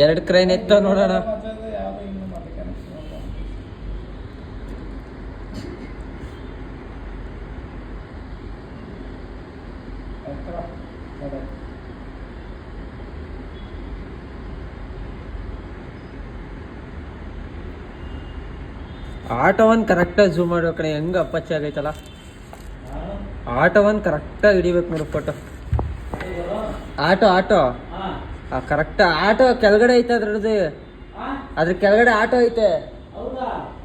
ಎರಡು ಕ್ರೈನ್ ಎತ್ತ ನೋಡೋಣ. ಆಟೋ ಒಂದು ಕರೆಕ್ಟಾಗಿ ಝೂಮ್ ಮಾಡೋ ಕಡೆ ಹೆಂಗೆ ಅಪ್ಪಚ್ಚಿ ಆಗೈತಲ್ಲ. ಆಟೋ ಒಂದು ಕರೆಕ್ಟಾಗಿ ಹಿಡಿಬೇಕು ನೋಡು ಫೋಟೋ. ಆಟೋ ಕರೆಕ್ಟ್ ಆಟೋ ಕೆಳಗಡೆ ಐತೆ ಅದ್ರದ್ದು. ಅದ್ರ ಕೆಳಗಡೆ ಆಟೋ ಐತೆ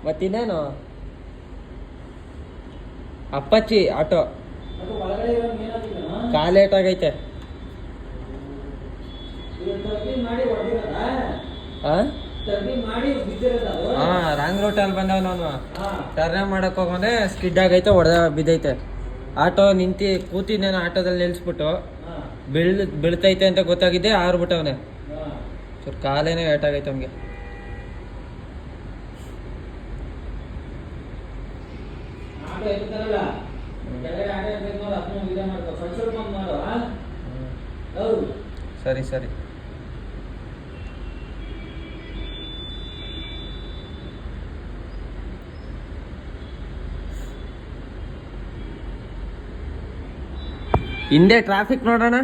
ಮತ್ತಿನ್ನೇನು ಅಪ್ಪಚ್ಚಿ ಆಟೋ ಕಾಲೇಟಾಗೈತೆ. ರಾಂಗ್ ರೂಟಲ್ಲಿ ಬಂದವ ನಾನು ಟರ್ನ್ ಮಾಡಕ್ ಹೋಗೋನೆ ಸ್ಕಿಡ್ ಆಗೈತೆ, ಬಿದ್ದೈತೆ. ಆಟೋ ನಿಂತಿ ಕೂತಿದ್ದೇನೆ, ಆಟೋದಲ್ಲಿ ನಿಲ್ಸ್ಬಿಟ್ಟು ಬೀಳ್ತೈತೆ ಅಂತ ಗೊತ್ತಾಗಿದ್ದೆ, ಆರ್ಬಿಟ್ಟವನೆ. ಸ್ವಲ್ಪ ಕಾಲೇನೆ ಏಟಾಗೈತೆ ಅವನಿಗೆ. ಸರಿ ಸರಿ. ಹಿಂದೆ ಟ್ರಾಫಿಕ್ ನೋಡೋಣ.